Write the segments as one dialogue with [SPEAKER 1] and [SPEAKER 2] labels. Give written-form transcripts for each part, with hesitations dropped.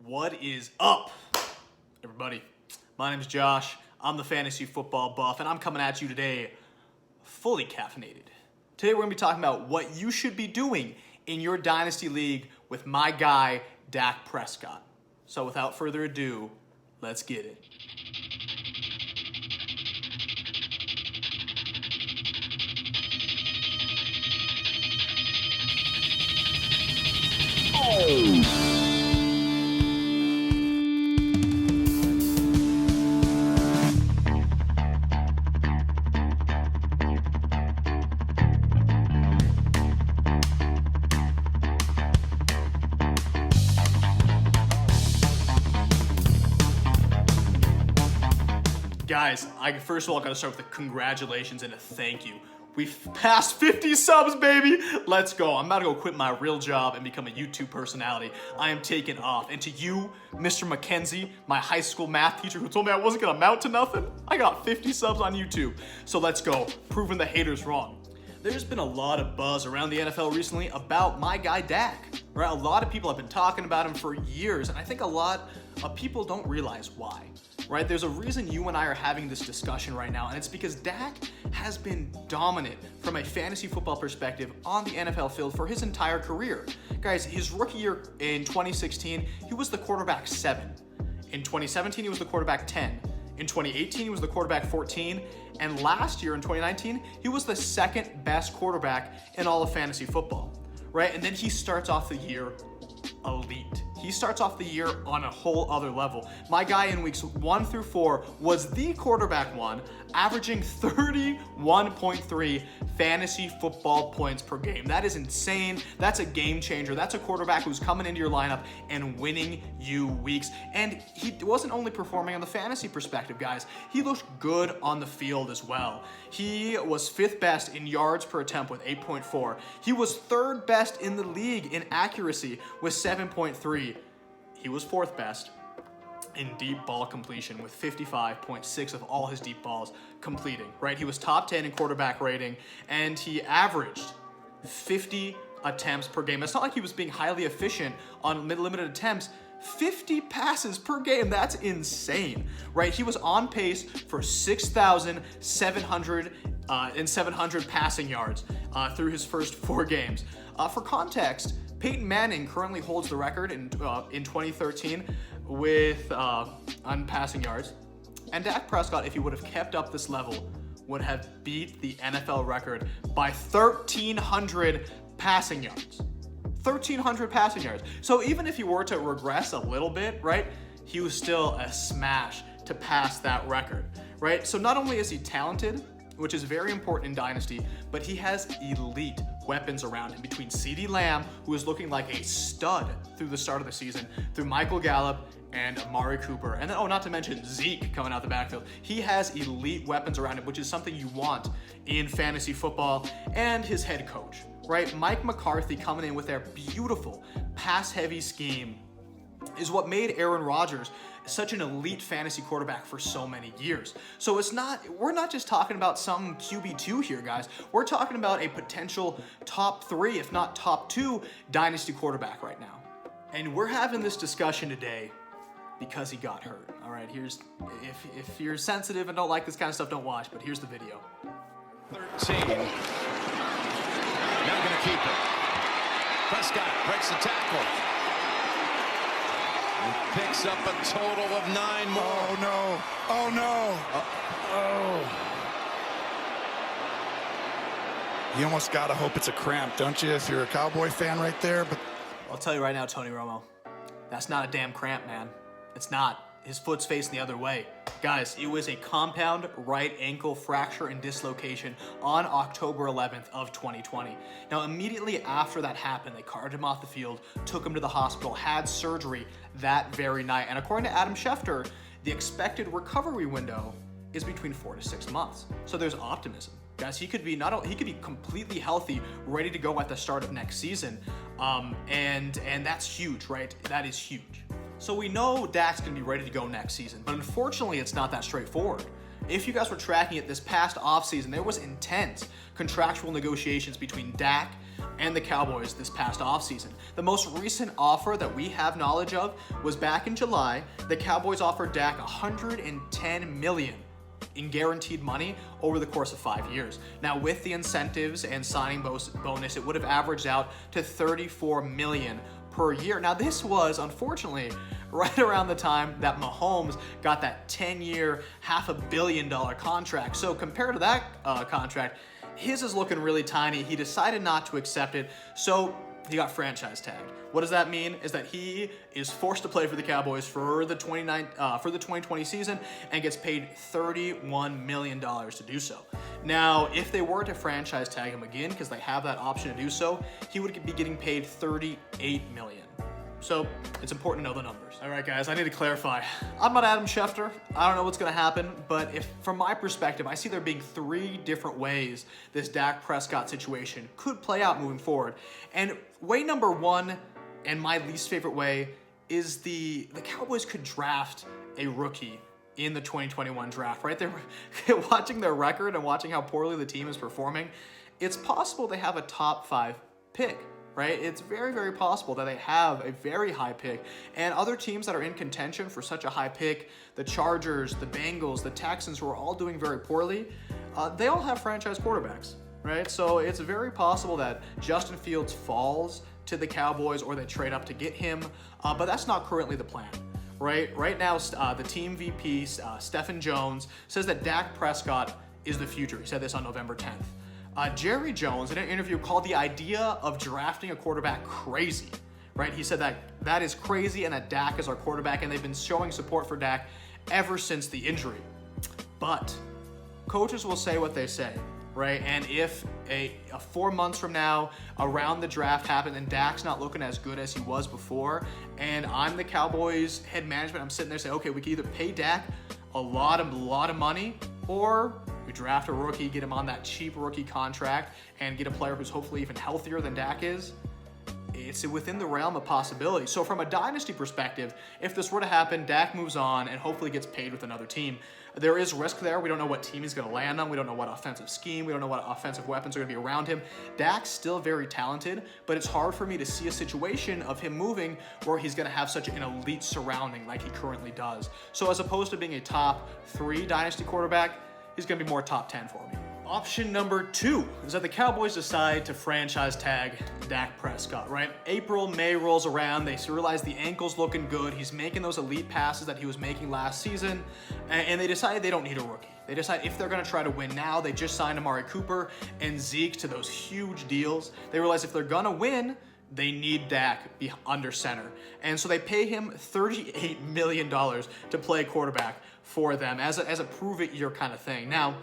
[SPEAKER 1] What is up, everybody? My name is Josh. I'm the fantasy football buff, and I'm coming at you today fully caffeinated. Today we're going to be talking about what you should be doing in your Dynasty League with my guy, Dak Prescott. So without further ado, let's get it. Guys, I first of all got to start with a congratulations and a thank you. We've passed 50 subs, baby. Let's go. I'm about to go quit my real job and become a YouTube personality. I am taking off. And to you, Mr. McKenzie, my high school math teacher who told me I wasn't going to amount to nothing, I got 50 subs on YouTube. So let's go. Proving the haters wrong. There's been a lot of buzz around the NFL recently about my guy Dak. Right? A lot of people have been talking about him for years, and I think a lot of people don't realize why. Right? There's a reason you and I are having this discussion right now, and it's because Dak has been dominant from a fantasy football perspective on the NFL field for his entire career. Guys, his rookie year in 2016, he was the quarterback 7. In 2017, he was the quarterback 10. In 2018, he was the quarterback 14. And last year in 2019, he was the second best quarterback in all of fantasy football. Right? And then he starts off the year elite. He starts off the year on a whole other level. My guy in weeks 1 through 4 was the quarterback 1, averaging 31.3 fantasy football points per game. That is insane. That's a game changer. That's a quarterback who's coming into your lineup and winning you weeks. And he wasn't only performing on the fantasy perspective, guys. He looked good on the field as well. He was 5th best in yards per attempt with 8.4. He was 3rd best in the league in accuracy with 7.3. He was 4th best in deep ball completion with 55.6 of all his deep balls completing, right? He was top 10 in quarterback rating, and he averaged 50 attempts per game. It's not like he was being highly efficient on limited attempts. 50 passes per game, that's insane, right? He was on pace for 6,700 passing yards through his first 4 games. For context, Peyton Manning currently holds the record in 2013 with on passing yards, and Dak Prescott, if he would have kept up this level, would have beat the NFL record by 1,300 passing yards. 1,300 passing yards. So even if he were to regress a little bit, right, he was still a smash to pass that record, right? So not only is he talented, which is very important in Dynasty, but he has elite weapons around him between CeeDee Lamb, who is looking like a stud through the start of the season, through Michael Gallup and Amari Cooper, and then, not to mention Zeke coming out the backfield. He has elite weapons around him, which is something you want in fantasy football, and his head coach, right? Mike McCarthy coming in with their beautiful pass-heavy scheme is what made Aaron Rodgers such an elite fantasy quarterback for so many years. So we're not just talking about some QB2 here, guys. We're talking about a potential top 3, if not top 2, dynasty quarterback right now. And we're having this discussion today because he got hurt. All right, if you're sensitive and don't like this kind of stuff, don't watch, but here's the video.
[SPEAKER 2] 13. Not gonna keep it. Prescott breaks the tackle. He picks up a total of 9 more.
[SPEAKER 3] Oh no! Oh no! You almost gotta hope it's a cramp, don't you? If you're a Cowboy fan right there, but
[SPEAKER 1] I'll tell you right now, Tony Romo, that's not a damn cramp, man. It's not. His foot's facing the other way. Guys, it was a compound right ankle fracture and dislocation on October 11th of 2020. Now, immediately after that happened, they carted him off the field, took him to the hospital, had surgery that very night. And according to Adam Schefter, the expected recovery window is between 4 to 6 months. So there's optimism. Guys, he could be completely healthy, ready to go at the start of next season. And that's huge, right? That is huge. So we know Dak's going to be ready to go next season, but unfortunately it's not that straightforward. If you guys were tracking it this past offseason, there was intense contractual negotiations between Dak and the Cowboys this past offseason. The most recent offer that we have knowledge of was back in July. The Cowboys offered Dak $110 million in guaranteed money over the course of 5 years. Now, with the incentives and signing bonus, it would have averaged out to $34 million per year. Now, this was, unfortunately, right around the time that Mahomes got that 10-year, $500 million contract. So compared to that contract, his is looking really tiny. He decided not to accept it, so he got franchise tagged. What does that mean? Is that he is forced to play for the Cowboys for the 2020 season and gets paid $31 million to do so. Now, if they were to franchise tag him again, because they have that option to do so, he would be getting paid $38 million. So it's important to know the numbers. All right, guys, I need to clarify. I'm not Adam Schefter. I don't know what's going to happen, but from my perspective, I see there being 3 different ways this Dak Prescott situation could play out moving forward. And way number 1, and my least favorite way, is the Cowboys could draft a rookie in the 2021 draft, right? They're watching their record and watching how poorly the team is performing. It's possible they have a top 5 pick. Right? It's very, very possible that they have a very high pick. And other teams that are in contention for such a high pick, the Chargers, the Bengals, the Texans, who are all doing very poorly, they all have franchise quarterbacks, right? So it's very possible that Justin Fields falls to the Cowboys or they trade up to get him, but that's not currently the plan. Right now, the team VP, Stephen Jones, says that Dak Prescott is the future. He said this on November 10th. Jerry Jones, in an interview, called the idea of drafting a quarterback crazy, right? He said that is crazy and that Dak is our quarterback, and they've been showing support for Dak ever since the injury. But coaches will say what they say, right? And if 4 months from now, around the draft happens and Dak's not looking as good as he was before, and I'm the Cowboys head management, I'm sitting there saying, okay, we can either pay Dak a lot of money, or we draft a rookie, get him on that cheap rookie contract, and get a player who's hopefully even healthier than Dak is. It's within the realm of possibility. So from a dynasty perspective, if this were to happen, Dak moves on and hopefully gets paid with another team. There is risk there. We don't know what team he's going to land on. We don't know what offensive scheme. We don't know what offensive weapons are going to be around him. Dak's still very talented, but it's hard for me to see a situation of him moving where he's going to have such an elite surrounding like he currently does. So as opposed to being a top 3 dynasty quarterback, he's going to be more top 10 for me. Option number 2 is that the Cowboys decide to franchise tag Dak Prescott, right? April, May rolls around. They realize the ankle's looking good. He's making those elite passes that he was making last season, and they decided they don't need a rookie. They decide if they're going to try to win now, they just signed Amari Cooper and Zeke to those huge deals. They realize if they're going to win, they need Dak be under center. And so they pay him $38 million to play quarterback for them as a prove-it-year kind of thing. Now,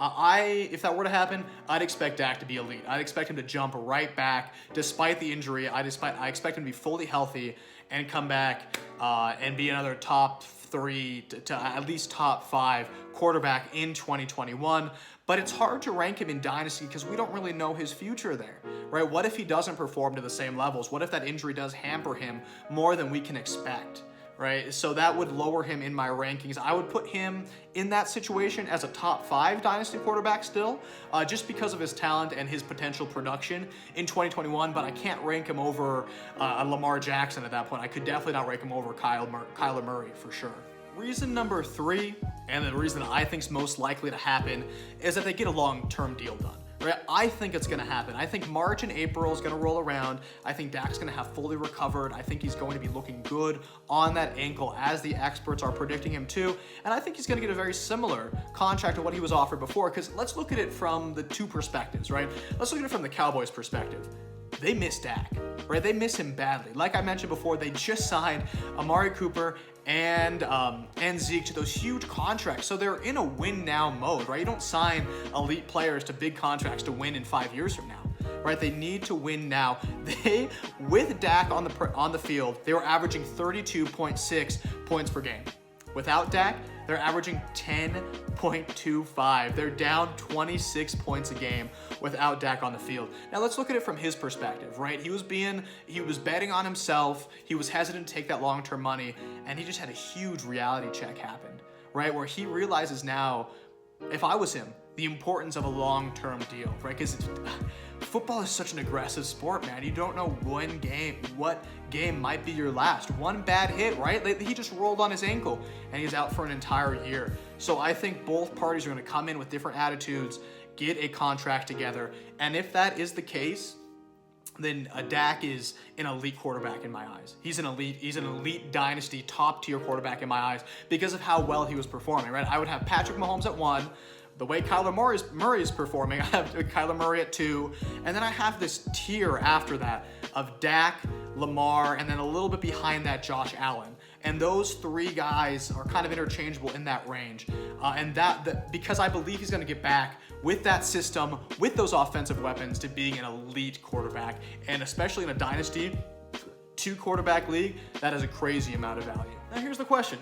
[SPEAKER 1] if that were to happen, I'd expect Dak to be elite. I'd expect him to jump right back despite the injury. I expect him to be fully healthy and come back and be another top 3 to at least top 5 quarterback in 2021. But it's hard to rank him in Dynasty because we don't really know his future there, right? What if he doesn't perform to the same levels? What if that injury does hamper him more than we can expect? Right, so that would lower him in my rankings. I would put him in that situation as a top 5 dynasty quarterback still, just because of his talent and his potential production in 2021, but I can't rank him over Lamar Jackson at that point. I could definitely not rank him over Kyler Murray for sure. Reason number 3, and the reason that I think is most likely to happen, is that they get a long-term deal done. Right? I think it's going to happen. I think March and April is going to roll around. I think Dak's going to have fully recovered. I think he's going to be looking good on that ankle as the experts are predicting him to. And I think he's going to get a very similar contract to what he was offered before, because let's look at it from the 2 perspectives, right? Let's look at it from the Cowboys' perspective. They miss Dak, right? They miss him badly. Like I mentioned before, they just signed Amari Cooper and Zeke to those huge contracts. So they're in a win now mode, right? You don't sign elite players to big contracts to win in 5 years from now, right? They need to win now. With Dak on the field, they were averaging 32.6 points per game. Without Dak, they're averaging 10.25. They're down 26 points a game without Dak on the field. Now let's look at it from his perspective, right? He was betting on himself. He was hesitant to take that long-term money, and he just had a huge reality check happen, right? Where he realizes now, if I was him, the importance of a long-term deal, right? Because football is such an aggressive sport, man. You don't know what game might be your last. One bad hit, right? He just rolled on his ankle and he's out for an entire year. So I think both parties are going to come in with different attitudes, get a contract together, and if that is the case, then Dak is an elite quarterback in my eyes. He's an elite dynasty top tier quarterback in my eyes because of how well he was performing, right? I would have Patrick Mahomes at 1. The way Kyler Murray is performing, I have Kyler Murray at 2, and then I have this tier after that of Dak, Lamar, and then a little bit behind that, Josh Allen. And those 3 guys are kind of interchangeable in that range. Because I believe he's going to get back with that system, with those offensive weapons, to being an elite quarterback. And especially in a dynasty, 2-quarterback league, that is a crazy amount of value. Now here's the question.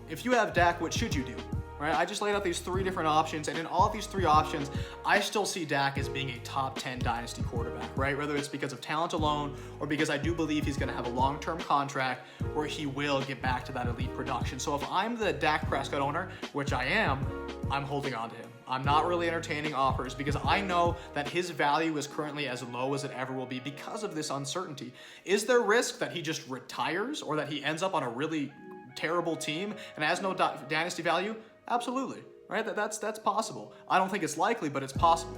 [SPEAKER 1] If you have Dak, what should you do? Right? I just laid out these 3 different options, and in all of these 3 options, I still see Dak as being a top 10 dynasty quarterback, right? Whether it's because of talent alone or because I do believe he's going to have a long-term contract where he will get back to that elite production. So if I'm the Dak Prescott owner, which I am, I'm holding on to him. I'm not really entertaining offers because I know that his value is currently as low as it ever will be because of this uncertainty. Is there risk that he just retires or that he ends up on a really terrible team and has no dynasty value? Absolutely, right? That's possible. I don't think it's likely, but it's possible.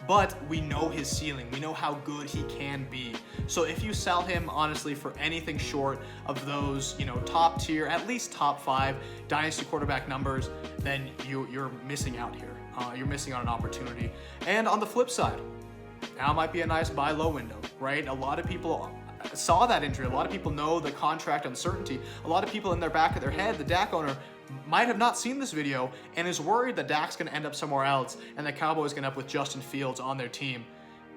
[SPEAKER 1] But we know his ceiling. We know how good he can be. So if you sell him, honestly, for anything short of those, top tier, at least top 5 dynasty quarterback numbers, then you're missing out here. You're missing on an opportunity. And on the flip side, now might be a nice buy low window, right? A lot of people saw that injury. A lot of people know the contract uncertainty. A lot of people in their back of their head, the Dak owner, might have not seen this video and is worried that Dak's going to end up somewhere else and the Cowboys going to end up with Justin Fields on their team.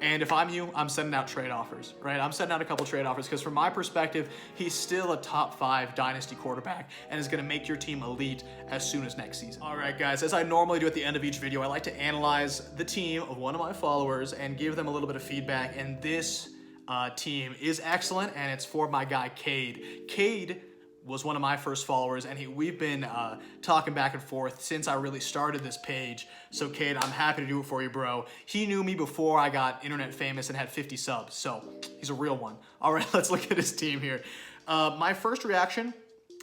[SPEAKER 1] And if I'm you, I'm sending out trade offers, right? I'm sending out a couple trade offers because from my perspective, he's still a top 5 dynasty quarterback and is going to make your team elite as soon as next season. All right, guys, as I normally do at the end of each video, I like to analyze the team of one of my followers and give them a little bit of feedback. And this team is excellent, and it's for my guy, Cade. Cade was one of my first followers, and we've been talking back and forth since I really started this page. So Cade, I'm happy to do it for you, bro. He knew me before I got internet famous and had 50 subs, so he's a real one. All right, let's look at his team here. My first reaction,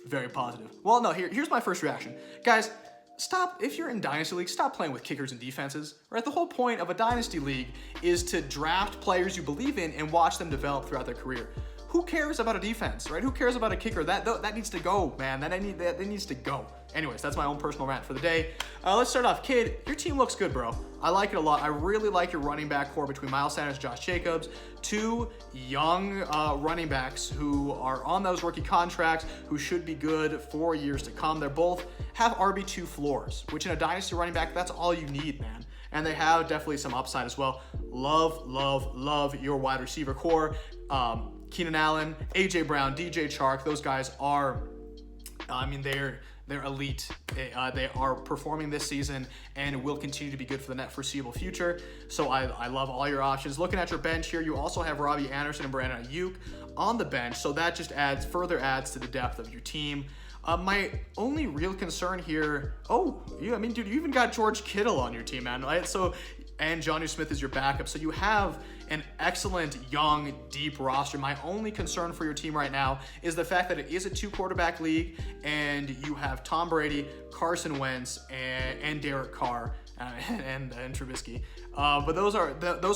[SPEAKER 1] very positive. Well, no, here's my first reaction. Guys, stop, if you're in Dynasty League, stop playing with kickers and defenses, right? The whole point of a Dynasty League is to draft players you believe in and watch them develop throughout their career. Who cares about a defense, right? Who cares about a kicker? That needs to go, man. That needs to go. Anyways, that's my own personal rant for the day. Let's start off. Kid, your team looks good, bro. I like it a lot. I really like your running back core between Miles Sanders and Josh Jacobs. 2 young running backs who are on those rookie contracts who should be good for years to come. They're both have RB2 floors, which in a dynasty running back, that's all you need, man. And they have definitely some upside as well. Love your wide receiver core. Keenan Allen, AJ Brown, DJ Chark, those guys are, they're elite. They are performing this season and will continue to be good for the foreseeable future. So I love all your options. Looking at your bench here, you also have Robbie Anderson and Brandon Ayuk on the bench. So that just further adds to the depth of your team. My only real concern here, dude, you even got George Kittle on your team, man, right? And Jonnu Smith is your backup. So you have an excellent, young, deep roster. My only concern for your team right now is the fact that it is a 2-quarterback league, and you have Tom Brady, Carson Wentz, and Derek Carr, and Trubisky. But those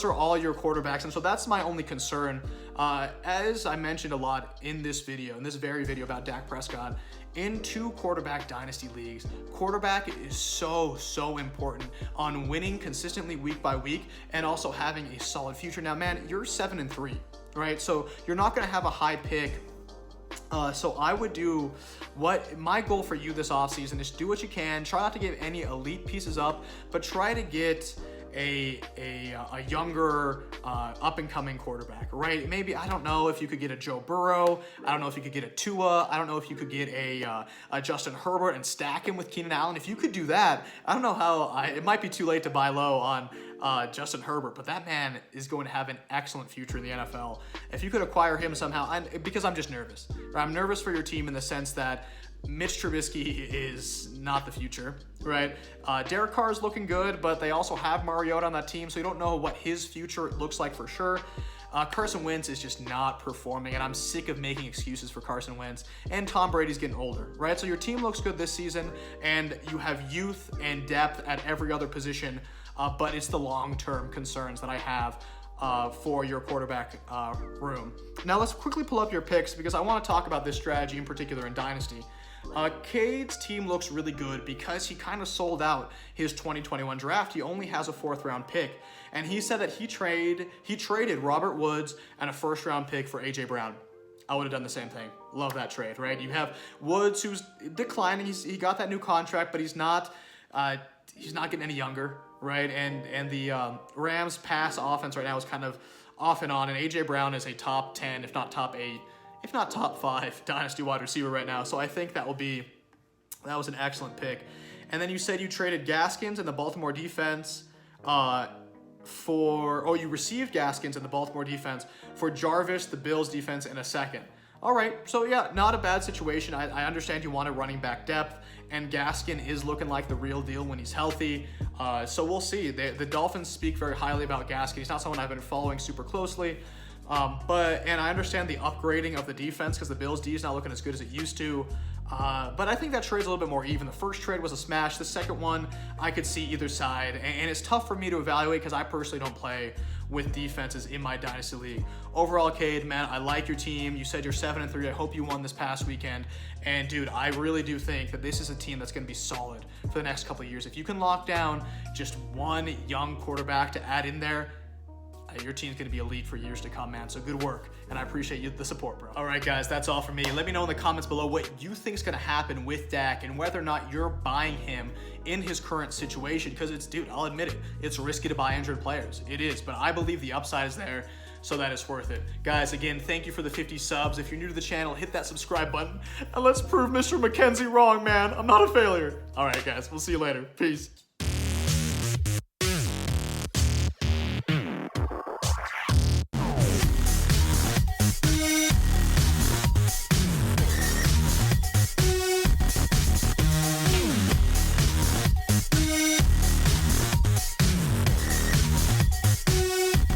[SPEAKER 1] are all your quarterbacks, and so that's my only concern. As I mentioned a lot in this very video about Dak Prescott, in 2-quarterback dynasty leagues, quarterback is so important on winning consistently week by week and also having a solid future. Now, man, you're 7-3, right? So you're not going to have a high pick. So I would do my goal for you this offseason is do what you can. Try not to give any elite pieces up, but try to get a younger up-and-coming quarterback, right? Maybe, I don't know if you could get a Joe Burrow. I don't know if you could get a Tua. I don't know if you could get a Justin Herbert and stack him with Keenan Allen. If you could do that, I don't know how, it might be too late to buy low on Justin Herbert, but that man is going to have an excellent future in the NFL. If you could acquire him somehow, because I'm just nervous. Right? I'm nervous for your team in the sense that Mitch Trubisky is not the future, right? Derek Carr is looking good, but they also have Mariota on that team, so you don't know what his future looks like for sure. Carson Wentz is just not performing, and I'm sick of making excuses for Carson Wentz. And Tom Brady's getting older, right? So your team looks good this season, and you have youth and depth at every other position, but it's the long-term concerns that I have for your quarterback room. Now let's quickly pull up your picks because I want to talk about this strategy in particular in Dynasty. Cade's team looks really good because he kind of sold out his 2021 draft. He only has a 4th round pick, and he said that he traded Robert Woods and a 1st round pick for AJ Brown. I would have done the same thing. Love that trade, right? You have Woods who's declining. He got that new contract, but he's not getting any younger, right? And the Rams pass offense right now is kind of off and on, and AJ Brown is a top 10, if not top 8, if not top 5 Dynasty wide receiver right now. So I think that was an excellent pick. And then you said you traded Gaskins and the Baltimore defense you received Gaskins and the Baltimore defense for Jarvis, the Bills defense, in a 2nd. All right, so yeah, not a bad situation. I understand you want a running back depth, and Gaskin is looking like the real deal when he's healthy. So we'll see. The Dolphins speak very highly about Gaskin. He's not someone I've been following super closely. And I understand the upgrading of the defense because the Bills' D is not looking as good as it used to. But I think that trade's a little bit more even. The first trade was a smash. The second one, I could see either side. And it's tough for me to evaluate because I personally don't play with defenses in my Dynasty League. Overall, Cade, man, I like your team. You said you're 7-3. I hope you won this past weekend. And, dude, I really do think that this is a team that's going to be solid for the next couple of years. If you can lock down just one young quarterback to add in there, your team's going to be elite for years to come, man. So good work, and I appreciate the support, bro. All right, guys, that's all from me. Let me know in the comments below what you think is going to happen with Dak and whether or not you're buying him in his current situation, because dude, I'll admit it, it's risky to buy injured players. It is, but I believe the upside is there, so that is worth it. Guys, again, thank you for the 50 subs. If you're new to the channel, hit that subscribe button, and let's prove Mr. McKenzie wrong, man. I'm not a failure. All right, guys, we'll see you later. Peace.